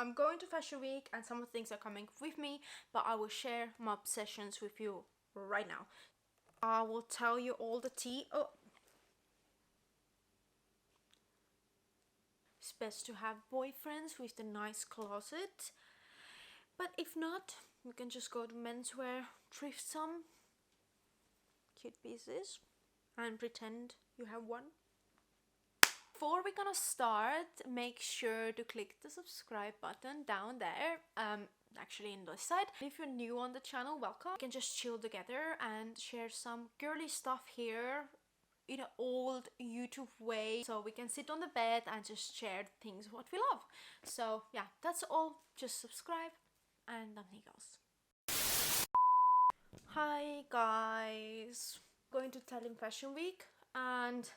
I'm going to Fashion Week and some of the things are coming with me, but I will share my obsessions with you right now. I will tell you all the tea. Oh, it's best to have boyfriends with the nice closet, but if not, we can just go to menswear, thrift some cute pieces and pretend you have one. Before we're gonna start, make sure to click the subscribe button down there, actually in this side. If you're new on the channel, welcome. We can just chill together and share some girly stuff here in an old YouTube way, so we can sit on the bed and just share things what we love. So yeah, that's all. Just subscribe and nothing else. Hi guys, going to Tallinn Fashion Week and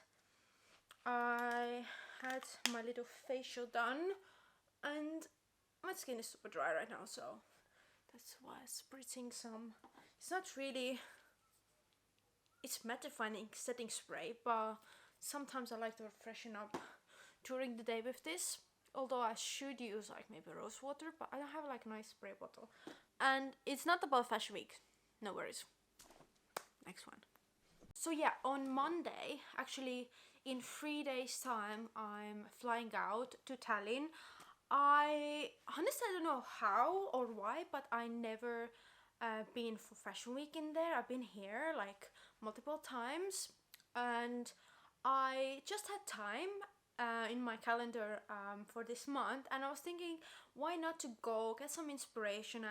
I had my little facial done and my skin is super dry right now, so that's why I'm spritzing some. It's not really, it's mattifying setting spray, but sometimes I like to freshen up during the day with this. Although I should use like maybe rose water, but I don't have like a nice spray bottle. And it's not about Fashion Week, no worries. Next one. So yeah, on Monday, actually in 3 days time, I'm flying out to Tallinn. I honestly don't know how or why, but I never been for Fashion Week in there. I've been here like multiple times and I just had time in my calendar for this month, and I was thinking why not to go get some inspiration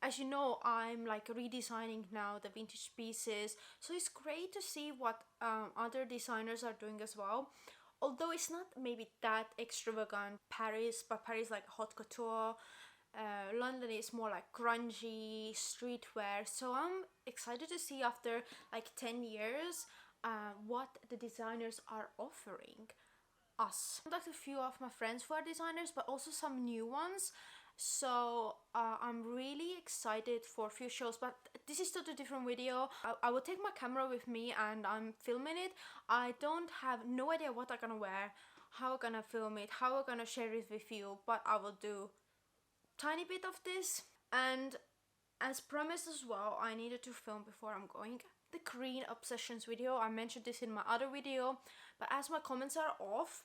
as you know, I'm like redesigning now the vintage pieces, so it's great to see what other designers are doing as well. Although it's not maybe that extravagant Paris, but Paris like haute couture. London is more like grungy streetwear, so I'm excited to see after like 10 years what the designers are offering us. I contacted a few of my friends who are designers, but also some new ones. So I'm really excited for a few shows, but this is totally different video. I will take my camera with me and I'm filming it. I don't have no idea what I'm gonna wear, how I'm gonna film it, how I'm gonna share it with you, but I will do tiny bit of this. And as promised as well, I needed to film before I'm going the green obsessions video. I mentioned this in my other video, but as my comments are off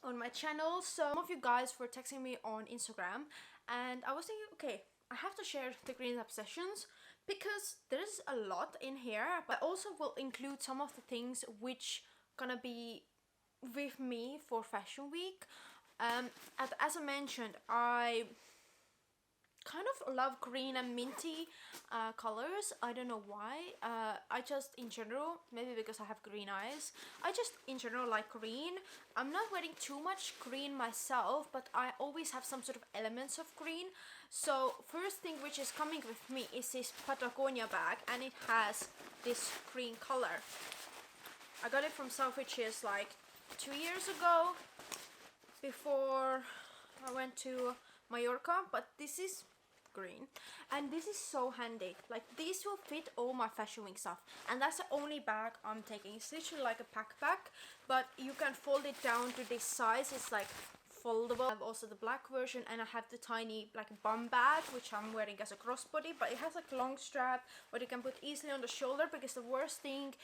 on my channel, some of you guys were texting me on Instagram and I was thinking, okay, I have to share the green obsessions because there's a lot in here, but also will include some of the things which gonna be with me for Fashion Week. As I mentioned, I kind of love green and minty colors. I don't know why. I just in general, maybe because I have green eyes, I just in general like green. I'm not wearing too much green myself, but I always have some sort of elements of green. So first thing which is coming with me is this Patagonia bag, and it has this green color. I got it from Selfridges like 2 years ago before I went to Mallorca, but this is green and this is so handy. Like this will fit all my Fashion Week stuff, and that's the only bag I'm taking. It's literally like a backpack, but you can fold it down to this size. It's like foldable. I have also the black version, and I have the tiny like bum bag which I'm wearing as a crossbody, but it has like a long strap what you can put easily on the shoulder, because the worst thing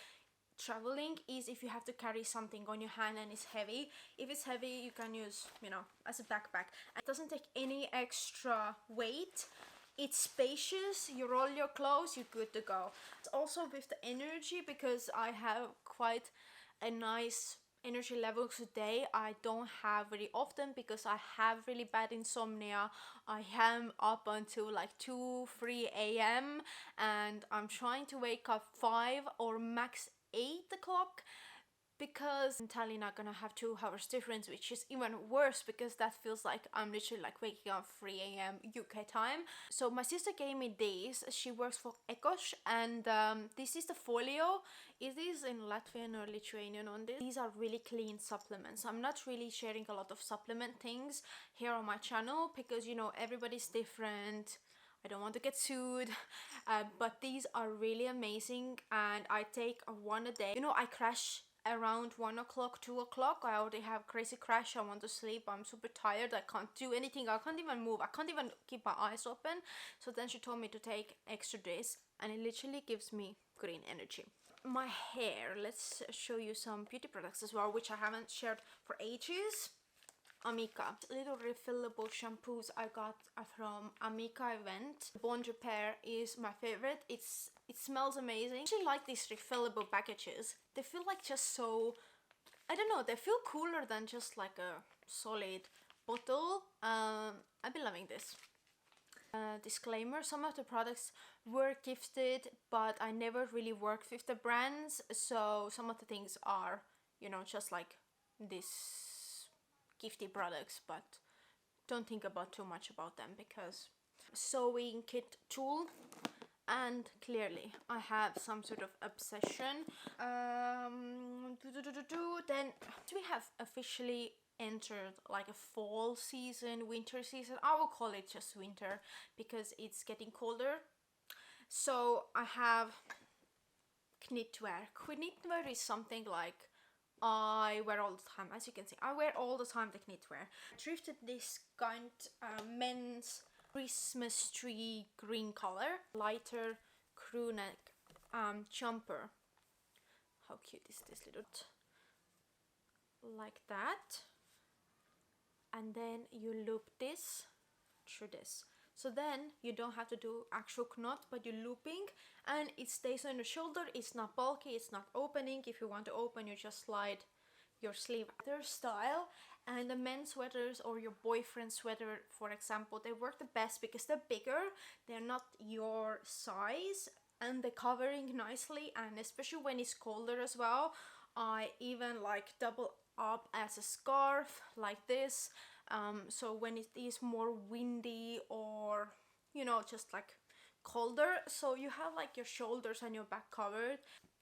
traveling is if you have to carry something on your hand and it's heavy. If it's heavy, you can use, you know, as a backpack. It doesn't take any extra weight. It's spacious. You roll your clothes, you're good to go. It's also with the energy, because I have quite a nice energy level today. I don't have very often because I have really bad insomnia. I am up until like 2-3 a.m. and I'm trying to wake up 5 or max 8 o'clock, because in Tallinn I'm gonna have 2 hours difference, which is even worse because that feels like I'm literally like waking up 3 a.m. UK time. So my sister gave me these. She works for Ecosh, and this is the folio. It is in Latvian or Lithuanian on this. These are really clean supplements. I'm not really sharing a lot of supplement things here on my channel because, you know, everybody's different. I don't want to get sued, but these are really amazing, and I take one a day. You know, I crash around 1 o'clock, 2 o'clock. I already have crazy crash. I want to sleep. I'm super tired. I can't do anything. I can't even move. I can't even keep my eyes open. So then she told me to take extra days, and it literally gives me green energy. My hair, let's show you some beauty products as well, which I haven't shared for ages. Amica, little refillable shampoos I got from Amica event. Bond Repair is my favorite. It smells amazing. I actually like these refillable packages. They feel like just so, I don't know, they feel cooler than just like a solid bottle. I've been loving this. Disclaimer, some of the products were gifted, but I never really worked with the brands, so some of the things are, you know, just like this gifty products, but don't think about too much about them because sewing kit tool, and clearly I have some sort of obsession. Then we have officially entered like a fall season, winter season. I will call it just winter because it's getting colder. So I have knitwear. Knitwear is something like I wear all the time. As you can see, I wear all the time the knitwear. I thrifted this kind men's Christmas tree green color, lighter crew neck jumper. How cute is this little, like that, and then you loop this through this. So then you don't have to do actual knot, but you're looping and it stays on your shoulder. It's not bulky, it's not opening. If you want to open, you just slide your sleeve. Their style, and the men's sweaters or your boyfriend sweater, for example, they work the best because they're bigger, they're not your size, and they're covering nicely. And especially when it's colder as well, I even like double up as a scarf like this. So when it is more windy or, you know, just like colder, so you have like your shoulders and your back covered.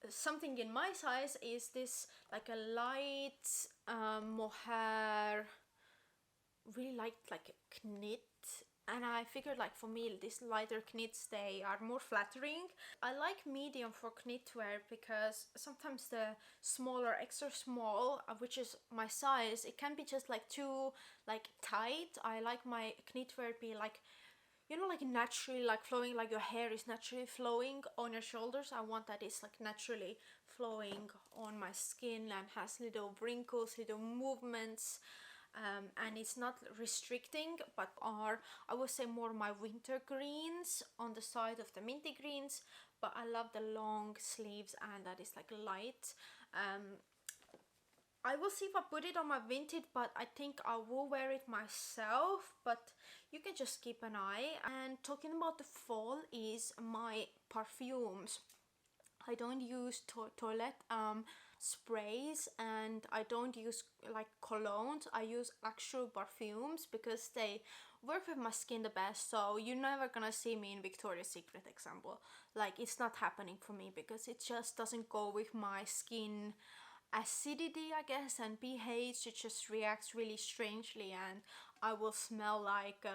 Something in my size is this like a light mohair, really light like knit, and I figured like for me these lighter knits, they are more flattering. I like medium for knitwear because sometimes the smaller, extra small, which is my size, it can be just like too like tight. I like my knitwear be like, you know, like naturally like flowing, like your hair is naturally flowing on your shoulders. I want that it's like naturally flowing on my skin and has little wrinkles, little movements. And it's not restricting, but are, I would say, more my winter greens on the side of the minty greens. But I love the long sleeves, and that is like light. I will see if I put it on my vintage, but I think I will wear it myself, but you can just keep an eye. And talking about the fall is my perfumes. I don't use toilet sprays, and I don't use like colognes. I use actual perfumes because they work with my skin the best. So you're never gonna see me in Victoria's Secret example. Like, it's not happening for me because it just doesn't go with my skin acidity, I guess, and pH. It just reacts really strangely, and I will smell like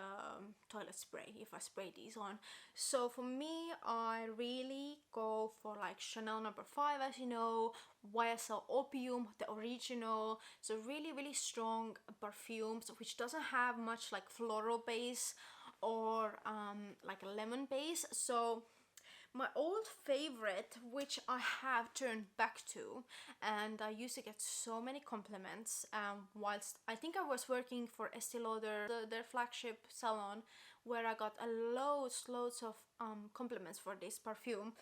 toilet spray if I spray these on. So for me, I really go for like Chanel No. 5, as you know, YSL Opium, the original. So really, really strong perfumes, which doesn't have much like floral base or like a lemon base. So my old favorite, which I have turned back to, and I used to get so many compliments whilst I think I was working for Estee Lauder, their flagship salon, where I got loads of compliments for this perfume.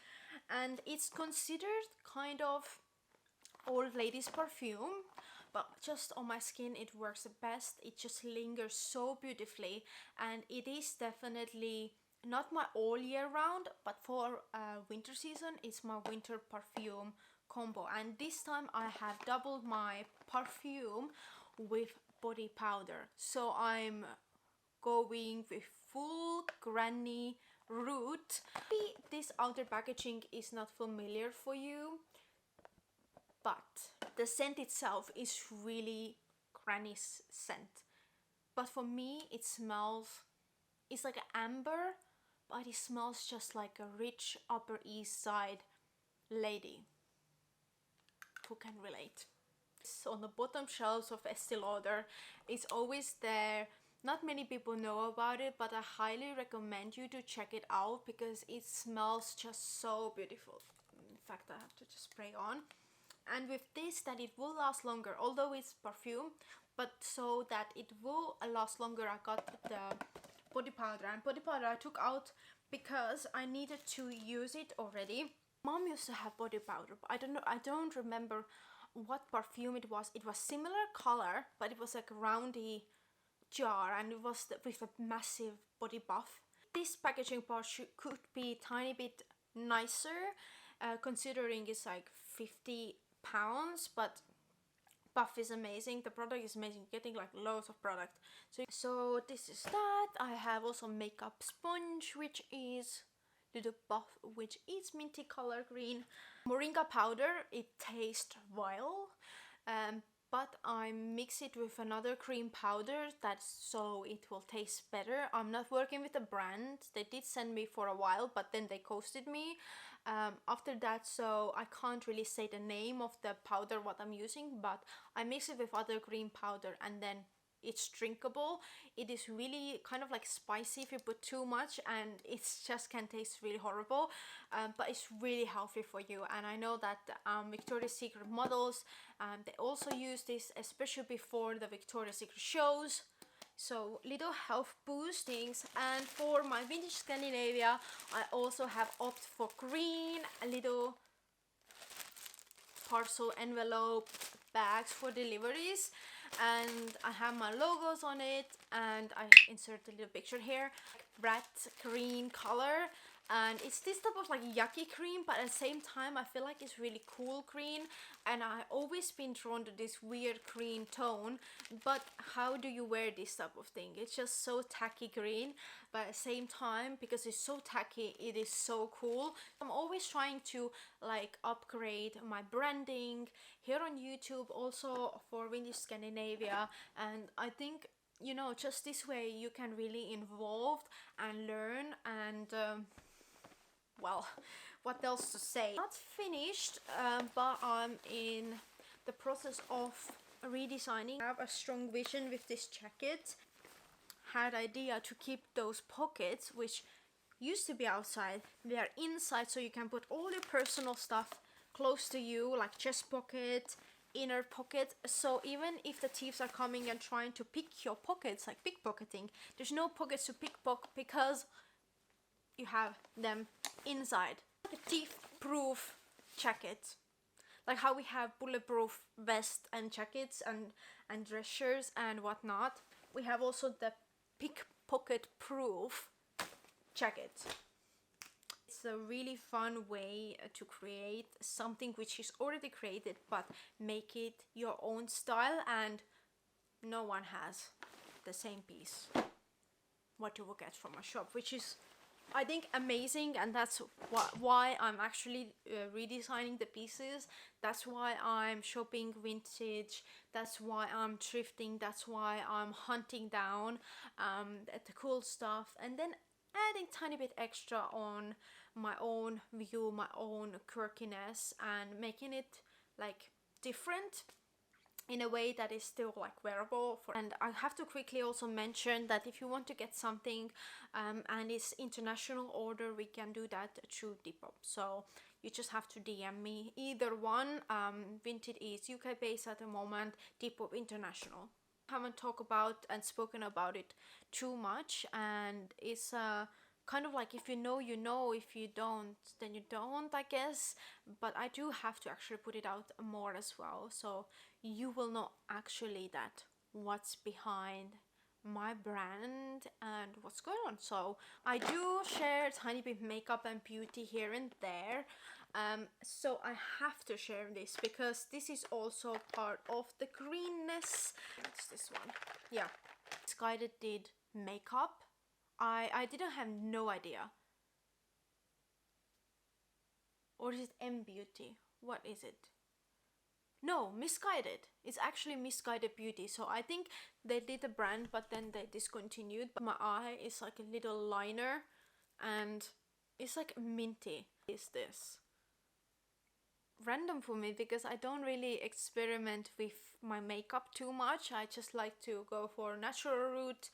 And it's considered kind of old ladies perfume, but just on my skin it works the best. It just lingers so beautifully, and it is definitely not my all year round, but for winter season it's my winter perfume combo. And this time I have doubled my perfume with body powder, so I'm going with full granny root. Maybe this outer packaging is not familiar for you, but the scent itself is really granny's scent. But for me it smells, it's like an amber, but it smells just like a rich Upper East Side lady. who can relate. It's on the bottom shelves of Estee Lauder. It's always there. Not many people know about it, but I highly recommend you to check it out because it smells just so beautiful. In fact, I have to just spray on. And with this, that it will last longer, although it's perfume, but so that it will last longer, I got the body powder. And body powder I took out because I needed to use it already. Mom used to have body powder, but I don't remember what perfume it was. It was similar color, but it was like a roundy jar, and it was with a massive body buff. This packaging part could be a tiny bit nicer, considering it's like £50, but buff is amazing. The product is amazing. Getting like loads of product. So this is that. I have also makeup sponge, which is little buff, which is minty color green. Moringa powder, it tastes vile, but I mix it with another cream powder so it will taste better. I'm not working with a brand. They did send me for a while, but then they ghosted me after that, so I can't really say the name of the powder what I'm using, but I mix it with other cream powder and then it's drinkable. It is really kind of like spicy if you put too much, and it just can taste really horrible, but it's really healthy for you. And I know that Victoria's Secret models, they also use this, especially before the Victoria's Secret shows. So little health boostings. And for my Vintage Scandinavia, I also have opted for green, a little parcel envelope bags for deliveries, and I have my logos on it, and I insert a little picture here. Rat green color, and it's this type of like yucky cream, but at the same time I feel like it's really cool green, and I always been drawn to this weird green tone. But how do you wear this type of thing? It's just so tacky green, but at the same time, because it's so tacky, it is so cool. I'm always trying to like upgrade my branding here on YouTube, also for Vintage Scandinavia, and I think, you know, just this way you can really involve and learn. And well, what else to say? Not finished, but I'm in the process of redesigning. I have a strong vision with this jacket. Had idea to keep those pockets, which used to be outside, they are inside, so you can put all your personal stuff close to you, like chest pocket, inner pocket. So even if the thieves are coming and trying to pick your pockets, like pickpocketing, there's no pockets to pickpocket because you have them inside. Like a thief-proof jacket, like how we have bulletproof vest and jackets and dress shirts and whatnot. We have also the pickpocket-proof jacket. It's a really fun way to create something which is already created, but make it your own style, and no one has the same piece what you will get from a shop, which is, I think, amazing. And that's why I'm actually redesigning the pieces. That's why I'm shopping vintage. That's why I'm thrifting. That's why I'm hunting down the cool stuff, and then adding tiny bit extra on my own view, my own quirkiness, and making it like different in a way that is still like wearable. And I have to quickly also mention that if you want to get something and it's international order, we can do that through Depop. So you just have to DM me either one. Vinted is UK based at the moment, Depop international. Haven't talked about and spoken about it too much, and it's kind of like, if you know, you know, if you don't, then you don't, I guess. But I do have to actually put it out more as well, so you will know actually that what's behind my brand and what's going on. So I do share tiny bit makeup and beauty here and there, so I have to share this because this is also part of the greenness. It's this one, yeah. Guided did makeup. I didn't have no idea. Or is it M Beauty? What is it? No, Misguided. It's actually Misguided Beauty. So I think they did a brand, but then they discontinued. But my eye is like a little liner, and it's like minty. Is this? random for me because I don't really experiment with my makeup too much. I just like to go for natural route,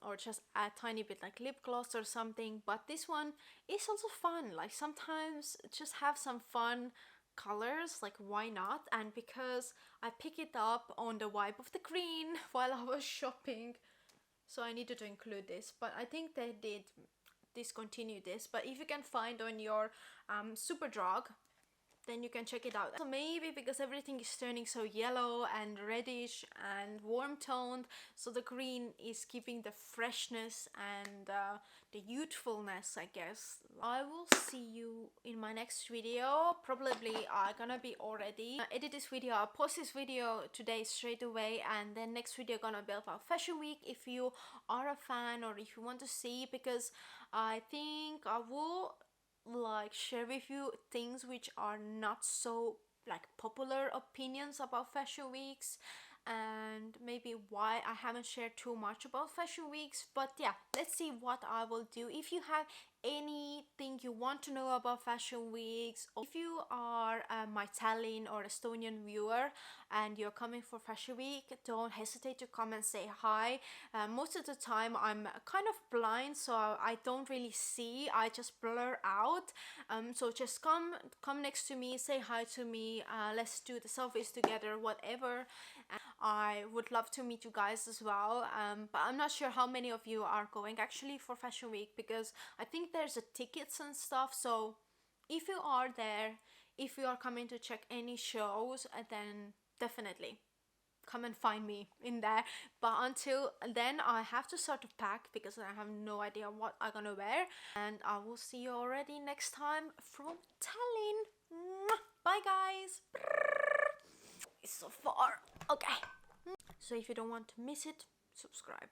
or just a tiny bit like lip gloss or something. But this one is also fun. Like sometimes just have some fun colors, like why not? And because I pick it up on the vibe of the green while I was shopping, so I needed to include this. But I think they did discontinue this. But if you can find on your Superdrug, then you can check it out. So maybe because everything is turning so yellow and reddish and warm toned, so the green is keeping the freshness and the youthfulness, I guess. I will see you in my next video. Probably I'm gonna be already edit this video. I'll post this video today straight away, and then next video gonna be about Fashion Week if you are a fan or if you want to see, because I think I will like share with you things which are not so like popular opinions about Fashion Weeks, and maybe why I haven't shared too much about Fashion Weeks. But yeah, let's see what I will do. If you have anything you want to know about Fashion Weeks, or if you are my Italian or Estonian viewer and you're coming for Fashion Week, don't hesitate to come and say hi. Most of the time I'm kind of blind, so I don't really see, I just blur out. So just come next to me, say hi to me, let's do the selfies together, whatever. I would love to meet you guys as well, but I'm not sure how many of you are going actually for Fashion Week, because I think there's a tickets and stuff. So if you are there, if you are coming to check any shows, then definitely come and find me in there. But until then, I have to start to pack because I have no idea what I'm gonna wear, and I will see you already next time from Tallinn. Bye guys. It's so far. Okay, so if you don't want to miss it, subscribe.